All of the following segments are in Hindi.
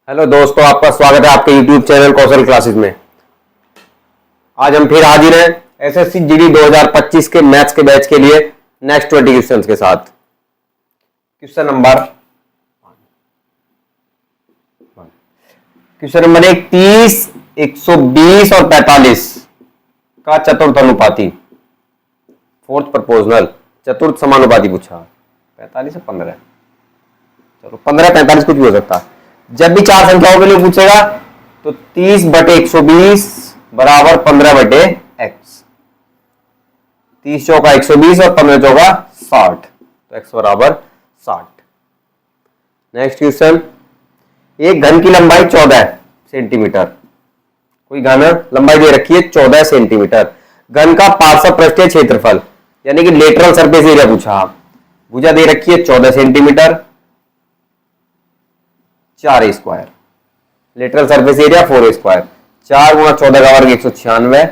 हेलो दोस्तों, आपका स्वागत है आपके YouTube चैनल कौशल क्लासेस में। आज हम फिर हाजिर हैं एसएससी जीडी 2025 के मैथ्स के बैच के लिए नेक्स्ट 20 क्वेश्चंस के साथ। क्वेश्चन नंबर 1, 30, 120 और 45 का चतुर्थ अनुपाती फोर्थ प्रपोजनल चतुर्थ समानुपाती पूछा। 45 से 15, चलो 15 45 कुछ भी हो सकता है। जब भी चार संख्याओं के लिए पूछेगा तो 30/120 बराबर 15/x। 30 चौका 120 और 15 चौका 60, तो x बराबर 60। नेक्स्ट क्वेश्चन, एक घन की लंबाई 14 सेंटीमीटर। कोई घन लंबाई दे रखी है 14 सेंटीमीटर। घन का पार्श्व पृष्ठीय क्षेत्रफल यानी कि लेटरल सरफेस एरिया पूछा। भुजा दे रखी है 14 centimetre, 4 square. Lateral surface area 4 square. 4 गुणा 14 का वर्ग 196,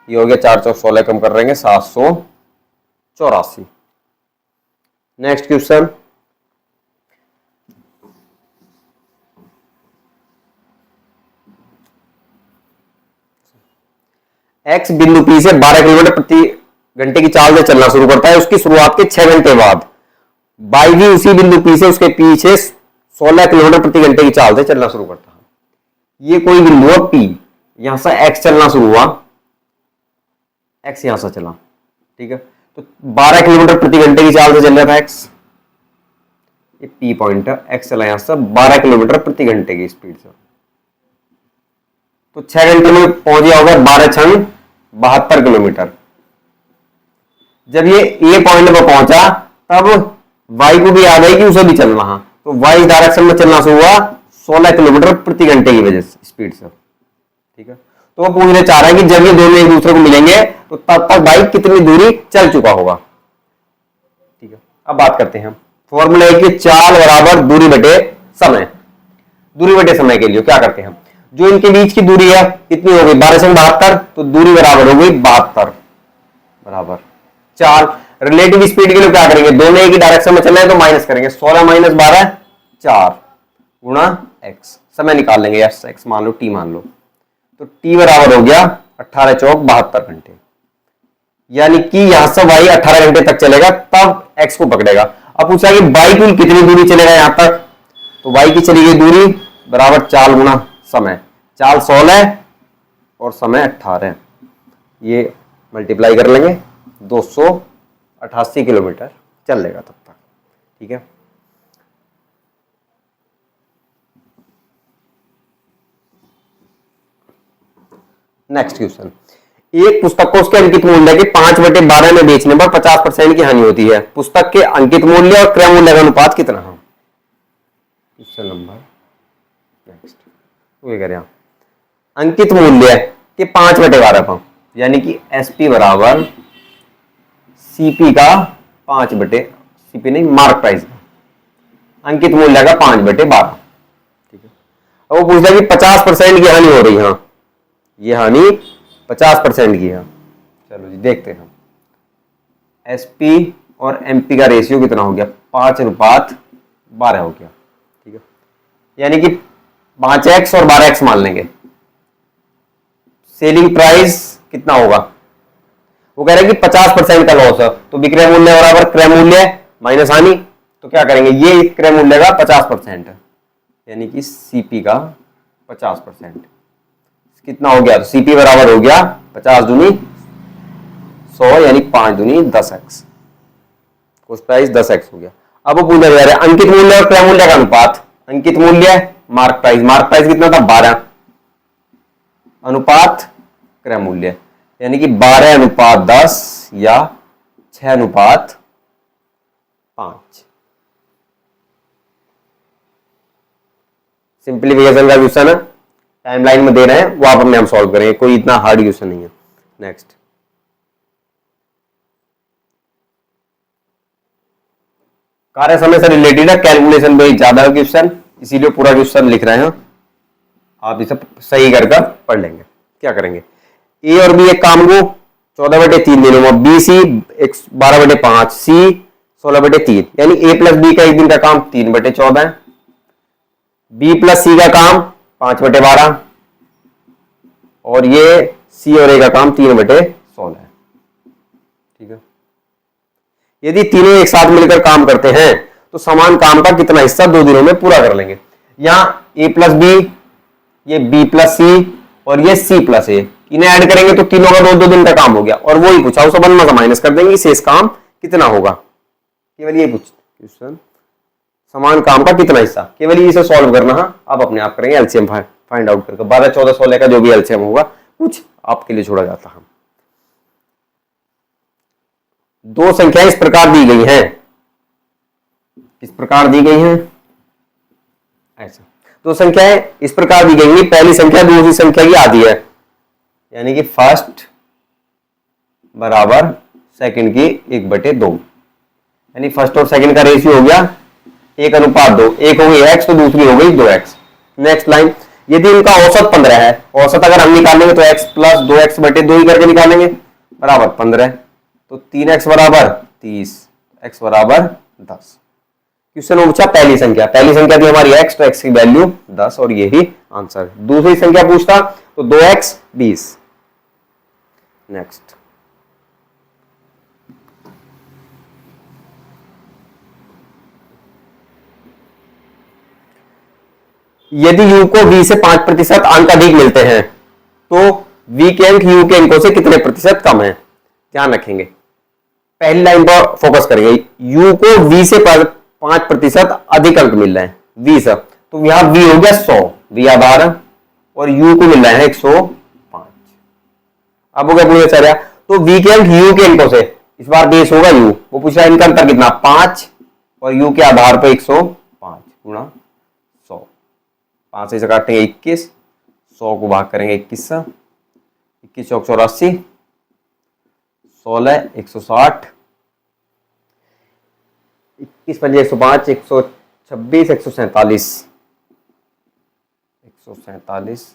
ये हो गया 4 चौक 16, कम कर देंगे 784। नेक्स्ट क्वेश्चन, एक्स बिंदु पी से 12 किलोमीटर प्रति घंटे की चाल से चलना शुरू करता है। उसकी शुरुआत के 6 घंटे बाद वाई भी उसी बिंदु पी से उसके पीछे 16 किलोमीटर प्रति घंटे की चाल से चलना शुरू करता है। ये कोई बिंदु है पी, यहां से एक्स चलना शुरू हुआ, एक्स यहां से चला, ठीक है। तो 12 किलोमीटर प्रति घंटे की चाल से चल रहा था एक्स, ये पी पॉइंट है। एक्स चला यहां से 12 किलोमीटर प्रति घंटे की स्पीड से, तो 6 घंटे में पहुंच गया होगा 12 छंग 72 किलोमीटर। जब ये ए पॉइंट पर पहुंचा तब वाई को भी याद है कि उसे भी चलना है, तो वाई डायरेक्शन में चलना शुरू हुआ 16 किलोमीटर प्रति घंटे की वजह से स्पीड से, ठीक है। तो वो पूछने चाह रहा है कि जब ये दोनों एक दूसरे को मिलेंगे तो तब तक वाई कितनी दूरी चल चुका होगा, ठीक है। अब बात करते हैं, फॉर्मूला है कि चाल बराबर दूरी बटे समय। दूरी बटे समय के लिए क्या करते हैं, जो इनके बीच की दूरी है कितनी हो गई 12 से 72, तो दूरी बराबर हो गई 72 बराबर चाल। रिलेटिव स्पीड के लिए क्या करेंगे, दोनों एक ही डायरेक्शन में चल रहे हैं तो माइनस करेंगे, 16 - 12 4 गुणा एक्स। समय निकाल लेंगे, एक्स मान लो, टी मान लो, तो टी बराबर हो गया 18 चौक 72 घंटे। यानी कि यहां से वाई 18 घंटे तक चलेगा, तब एक्स को पकड़ेगा। अब पूछा कि वाई कुल कितनी दूरी चलेगा यहां तक, तो वाई की चली गई दूरी बराबर चाल गुणा समय। चाल 16 और समय 18, ये मल्टीप्लाई कर लेंगे, 288 किलोमीटर चल लेगा तब तक, ठीक है। नेक्स्ट क्वेश्चन, एक पुस्तक को उसके अंकित मूल्य के 5/12 में बेचने पर 50% की हानि होती है। पुस्तक के अंकित मूल्य और क्रय मूल्य का अनुपात कितना है। क्वेश्चन नंबर नेक्स्ट वो कह रहे हैं, अंकित मूल्य के 5/12 पर, यानी कि एसपी बराबर सीपी का 5/सीपी नहीं, मार्क प्राइस का अंकित मूल्य का 5/12, ठीक है। अब वो पूछता है कि 50% की हानि हो रही है, ये हानि 50% की है। चलो जी देखते हैं, एसपी और एमपी का रेशियो कितना हो गया, 5:12 हो गया, ठीक है। यानी कि 5x और 12x मान लेंगे। सेलिंग प्राइस कितना होगा, वो कह रहे हैं कि 50% का लॉस है, तो विक्रय मूल्य बराबर क्रय मूल्य माइनस हानि, तो क्या करेंगे, ये क्रय मूल्य का 50% है, यानी कि सीपी का 50% कितना हो गया, तो सीपी बराबर हो गया 50 दूनी 100, यानी 5 दूनी 10x, उस प्राइस 10x हो गया। अब वो पूछा जा रहा है अंकित मूल्य और क्रय मूल्य का अनुपात। अंकित मूल्य मार्क प्राइस कितना था 12, अनुपात क्रय मूल्य, यानी कि 12:10 या 6:5। सिंप्लीफिकेशन का क्वेश्चन है, टाइमलाइन में दे रहे हैं, वो आप हम सॉल्व करेंगे, कोई इतना हार्ड क्वेश्चन नहीं है। नेक्स्ट, कार्य समय से रिलेटेड है, कैलकुलेशन में ज्यादा क्वेश्चन, इसीलिए पूरा क्वेश्चन लिख रहे हैं। आप इसे सही करके पढ़ लेंगे। क्या करेंगे, ए और बी एक काम को 14/3 दिन में, बी सी 12/5, सी 16/3, यानी a + b का एक दिन का काम 3/14 है। बी प्लस सी का काम 5/12 और ये सी और ए का काम 3/16 है। ठीक है, यदि तीनों एक साथ मिलकर काम करते हैं तो समान काम का कितना हिस्सा 2 दिनों में पूरा कर लेंगे। यहां ए प्लस बी, ये बी प्लस सी और ये सी प्लस ए, इन्हें ऐड करेंगे तो तीनों का 2-2 दिन का काम हो गया। और वही पूछा, उसे 1 में माइनस कर देंगे, शेष काम कितना होगा, केवल ये पूछ क्वेश्चन, समान काम का कितना हिस्सा, केवल इसे सॉल्व करना है। आप अपने आप करेंगे एलसीएम फाइंड आउट करके 12, 14, 16 का जो भी एलसीएम होगा कुछ आपके लिए छोड़ा जाता है। दो संख्याएं इस प्रकार दी गई हैं, इस प्रकार दी गई हैं, ऐसा दो संख्याएं इस प्रकार दी गई हैं, पहली संख्या दूसरी संख्या की आधी है, यानी कि फर्स्ट बराबर सेकंड की 1/2, यानी फर्स्ट और सेकंड का रेशियो हो गया 1:2, एक हो गई x तो दूसरी हो गई 2x। नेक्स्ट लाइन, यदि इनका औसत 15 है, औसत अगर हम निकालेंगे तो x + 2x/2 ही करके निकालेंगे, बराबर 15, तो 3x बराबर 30, x बराबर 10। क्वेश्चन पूछा पहली संख्या थी हमारी x, तो x की वैल्यू 10 और यही आंसर। दूसरी संख्या पूछता तो 2x 20। नेक्स्ट, यदि u को v से 5% अंक अधिक मिलते हैं तो v के अंक u के अंकों से कितने प्रतिशत कम है। ध्यान रखेंगे, पहली लाइन पर फोकस करेंगे, u को v से 5% अधिक अंक मिल रहे हैं, 20, तो यहां v हो गया 100, v आधार और u को मिल रहा है 105। अब हो गया पूरे चर्या, तो v के अंक u के अंकों से, इस बार बेस होगा u, वो पूछ रहा है इनका अंतर कितना 5 और u के आधार पर 105 गुणा 100, 5 से काटेंगे 21, 100 को भाग करेंगे 21 से, 21 चौक 84, 16 160, 21 पंजे 105, 126, 147,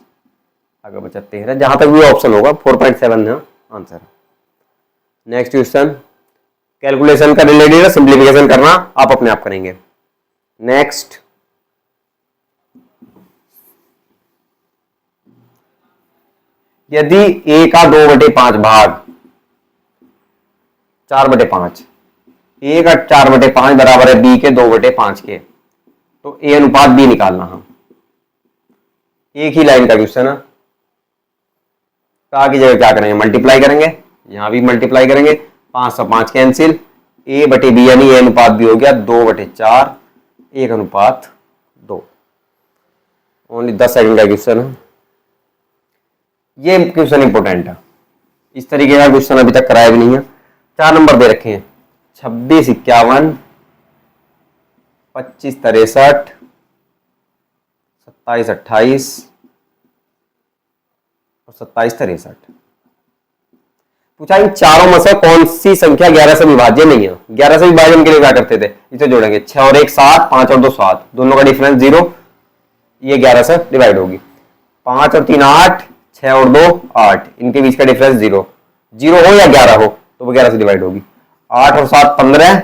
आगे बचा 13, जहां तक भी ऑप्शन होगा 4.7 है आंसर। नेक्स्ट क्वेश्चन, कैलकुलेशन का रिलेटेड है, सिंप्लीफिकेशन करना आप अपने आप करेंगे। नेक्स्ट, यदि a का 2/5 भाग 4/5, a का 4/5 बराबर है b के 2/5 के, तो a अनुपात b निकालना है। एक ही लाइन का क्वेश्चन है, का की जगह क्या करेंगे, मल्टीप्लाई करेंगे, यहां भी मल्टीप्लाई करेंगे, 5 से 5 कैंसिल, a/b यानी a अनुपात b हो गया 2/4, 1:2। ओनली 10 सेकंड का क्वेश्चन है, ये क्वेश्चन इंपोर्टेंट है, इस तरीके का क्वेश्चन अभी तक कराया भी नहीं है। 4 नंबर दे रखे हैं, 26 51, 25 63, 27 28 और 27 63। पूछा इन चारों में से कौन सी संख्या 11 से विभाज्य नहीं है। 11 से विभाजन के लिए क्या करते थे, इसे जोड़ेंगे, 6 और 1 7, 5 और 2 7, दोनों का डिफरेंस 0, ये 11 से डिवाइड होगी। 5 और 3 8, 6 और 2 8, इनके बीच का डिफरेंस 0 हो या 11 हो तो वो 11 से डिवाइड होगी। 8 और 7 15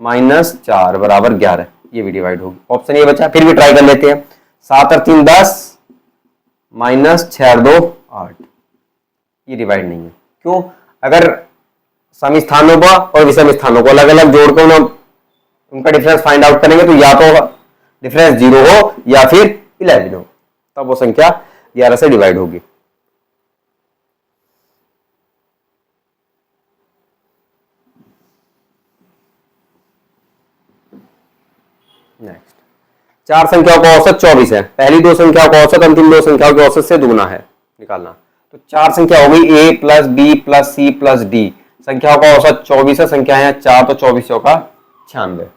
-4 बराबर 11, ये भी डिवाइड होगी। ऑप्शन ये बचा, फिर भी ट्राई कर लेते हैं। 7 और 3 10 -6 और 2 8, ये डिवाइड नहीं है। क्यों, अगर सम स्थानों को और विषम स्थानों को अलग अलग जोड़कर उनका डिफरेंस फाइंड आउट करेंगे तो या तो डिफरेंस 0 हो या फिर 11 हो, तब वो संख्या 11 से डिवाइड होगी। नेक्स्ट, 4 संख्याओं का औसत 24 है, पहली 2 संख्याओं का औसत अंतिम 2 संख्याओं के औसत से दुगुना है, निकालना। तो 4 संख्या हो गई a + b + c + d, संख्याओं का औसत 24 है, संख्या है 4 तो 24 का 96।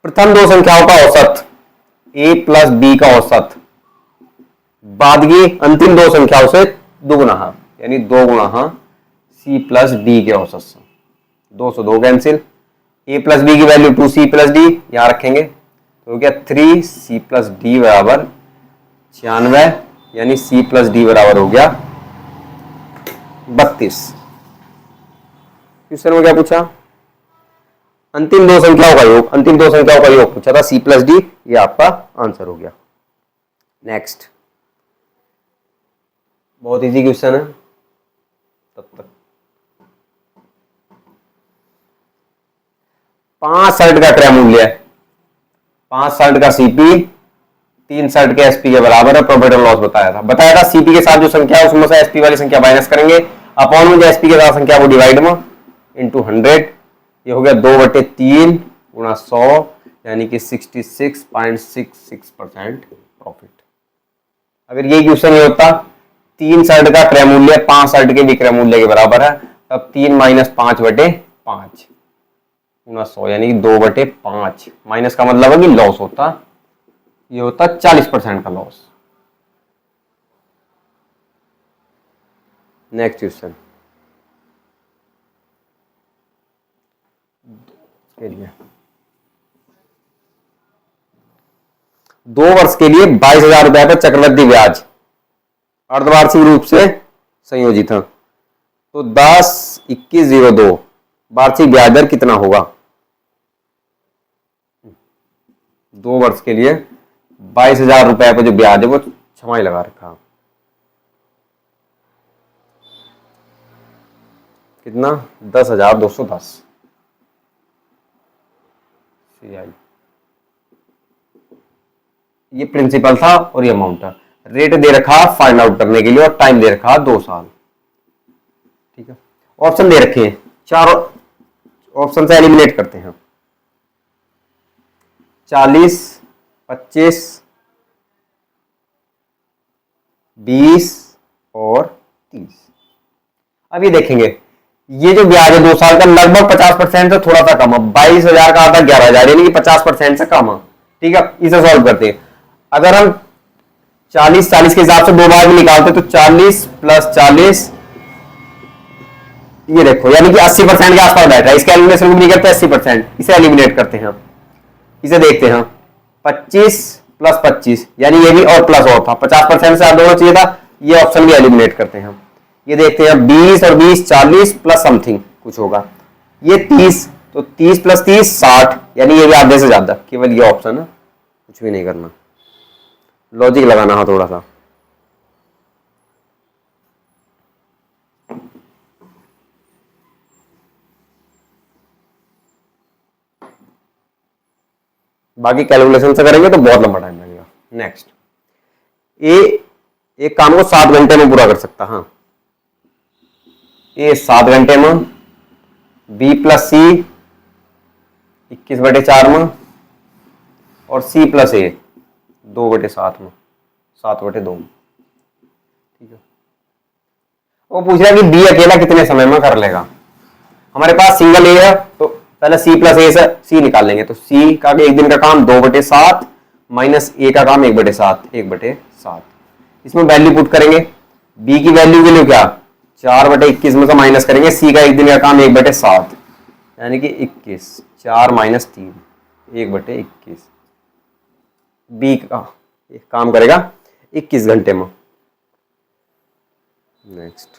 प्रथम 2 संख्याओं का औसत a + b का औसत बाद की अंतिम 2 संख्याओं से दुगुना है, यानी 2 गुणा c + d के औसत से, 2 से 2 कैंसिल, a + b की वैल्यू 2c + d यहां रखेंगे तो हो गया 3c + d बराबर 96, यानी c + d बराबर हो गया 32। क्वेश्चन में क्या पूछा, अंतिम दो संख्याओं का योग, अंतिम दो संख्याओं का योग पूछा था, C प्लस डी, ये आपका आंसर हो गया। नेक्स्ट, बहुत इजी क्वेश्चन है तब तक। 5 शर्ट का क्रय मूल्य, 5 शर्ट का सीपी 3 शर्ट के एसपी के बराबर है, प्रॉफिट और लॉस बताया था। सीपी के साथ जो संख्या है उसमें से एसपी वाली संख्या माइनस करेंगे, अपॉन में जो एसपी के साथ संख्या वो डिवाइड में इंटू 100, ये हो गया 2/3 गुणा 100, यानी कि 66.66% प्रॉफिट। अगर ये क्वेश्चन ये होता 3 शर्ट का क्रय मूल्य 5 शर्ट के विक्रय मूल्य के बराबर है, तब 3 - 5/5 गुणा 100, यानी कि 2/5, माइनस का मतलब है कि लॉस होता, ये होता 40% का लॉस। नेक्स्ट क्वेश्चन के लिए 2 वर्ष के लिए 22,000 रुपए पर चक्रवृद्धि ब्याज अर्धवार्षिक रूप से संयोजित है, तो 10-21-02 वार्षिक ब्याज दर कितना होगा? 2 वर्ष के लिए 22,000 रुपए पर जो ब्याज है वो छमाही लगा रखा, कितना? 10,210 CI। ये प्रिंसिपल था और ये अमाउंट था। रेट दे रखा फाइंड आउट करने के लिए और टाइम दे रखा 2 साल। ठीक है, ऑप्शन दे रखे हैं, 4 ऑप्शन से एलिमिनेट करते हैं। 40, 25, 20 और 30। अब ये देखेंगे, ये जो ब्याज है 2 साल का लगभग 50% से थोड़ा सा कम है, 22,000 का आता 11,000, यानी कि 50% से कम है। ठीक है, इसे सॉल्व करते हैं। अगर हम 40 के हिसाब से 2 बार में निकालते तो 40 + 40, ये देखो, यानी कि 80% के आसपास बैठ रहा है। इसका एलिमिनेशन भी नहीं करते 80%, इसे एलिमिनेट करते हैं। इसे देखते हैं 25 + 25, यानी ये भी और प्लस और था, 50% से ज्यादा होना चाहिए था, ये ऑप्शन भी एलिमिनेट करते हैं। ये देखते हैं 20 और 20 40 प्लस समथिंग कुछ होगा, ये 30, तो 30 + 30 60, यानी ये भी आधे से ज्यादा, केवल ये ऑप्शन है, कुछ भी नहीं करना, लॉजिक लगाना है थोड़ा सा। बाकी कैलकुलेशन से करेंगे तो बहुत लंबा टाइम लगेगा। नेक्स्ट, ए एक काम को 7 घंटे में पूरा कर सकता, हाँ, ए 7 घंटे में, बी + C 21/4 में, और C + A 2/7 में, 7/2 में। ठीक है, वो पूछ रहा है कि बी अकेला कितने समय में कर लेगा। हमारे पास सिंगल ए है, तो पहले C + A से C निकाल लेंगे, तो C का एक दिन का काम 2/7 माइनस A का काम 1/7, 1/7। इसमें वैल्यू पुट करेंगे, B की वैल्यू के लिए क्या 4/21 में से माइनस करेंगे, C का एक दिन का काम 1/7, यानी कि 21, 4 - 3 1/21। B का एक काम करेगा 21 घंटे में। नेक्स्ट,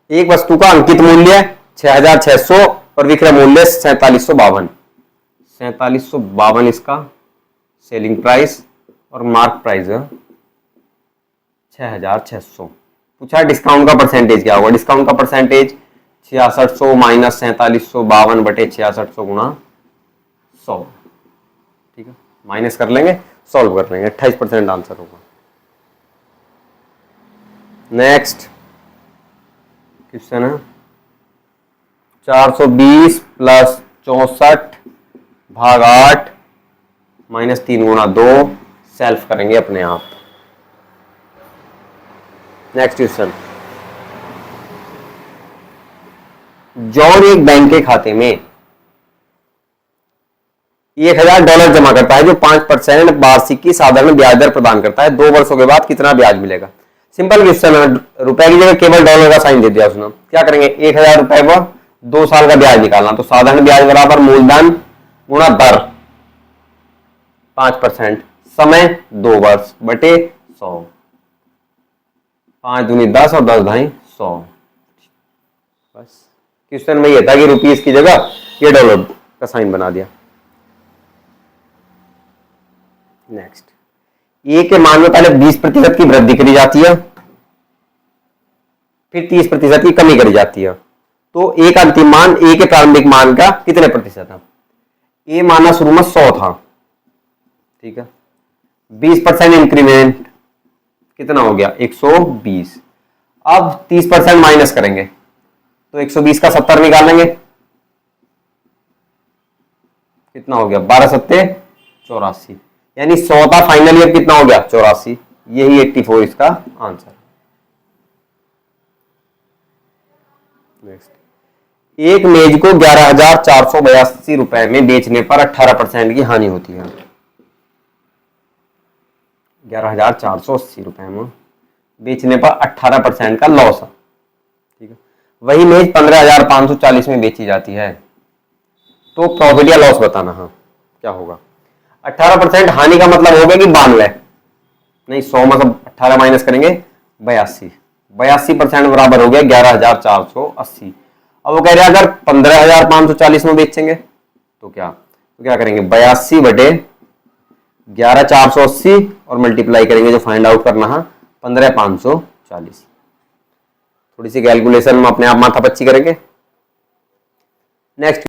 एक वस्तु का अंकित मूल्य 6,600 और विक्रय मूल्य 4,752, 4,752 इसका सेलिंग प्राइस और मार्क प्राइस है 6,600। पूछा डिस्काउंट का परसेंटेज क्या होगा? डिस्काउंट का परसेंटेज 6600 माइनस 4,752/6600 गुणा 100। ठीक है, माइनस कर लेंगे, सॉल्व कर लेंगे, 28% आंसर होगा। नेक्स्ट क्वेश्चन है 420 + 64 भाग 8 -3 गुणा 2, सेल्फ करेंगे अपने आप। नेक्स्ट क्वेश्चन, जॉन एक बैंक के खाते में $1,000 जमा करता है, जो 5% वार्षिक की साधारण ब्याज दर प्रदान करता है। 2 वर्षों के बाद कितना ब्याज मिलेगा? सिंपल क्वेश्चन है, रुपए की जगह केवल डॉलर का साइन दे दिया उसने। क्या करेंगे, 1,000 रुपए पर 2 साल का ब्याज निकालना, तो साधारण ब्याज बराबर मूलधन गुणा दर 5%, समय 2 वर्ष बटे 100। 5 दूनी 10 और 10 ढाई 100। बस क्वेश्चन में ये था कि रुपीस की जगह ये डॉलर का साइन बना दिया। नेक्स्ट, ए के मान में पहले 20% की वृद्धि करी जाती है, फिर 30% की कमी करी जाती है। तो ए का अंतिम मान ए के प्रारंभिक मान का कितने प्रतिशत है? ए माना शुरू में 100 था, ठीक है, 20% इंक्रीमेंट कितना हो गया? 120। अब 30% माइनस करेंगे तो 120 का 70 निकालेंगे, कितना हो गया? 12 सत्ते 84, यानी 100 था फाइनली, अब कितना हो गया? 84। यही 84 इसका आंसर। नेक्स्ट, एक मेज को 11,482 रुपए में बेचने पर 18% की हानि होती है। 11,480 रुपए में बेचने पर 18% का लॉस है, ठीक है। वही मेज 15,540 में बेची जाती है, तो प्रॉफिट या लॉस बताना। हाँ, क्या होगा? 18% हानि का मतलब हो गया कि 92, नहीं 100 में से 18 माइनस करेंगे 82, 82% बराबर हो गया 11,480। अब वो कह रहे हैं अगर 15,540 में बेचेंगे तो क्या करेंगे? 82 बटे 11,480 और मल्टीप्लाई करेंगे, जो फाइंड आउट करना है 15,540। थोड़ी सी कैलकुलेशन में अपने आप माथा पच्ची करेंगे। नेक्स्ट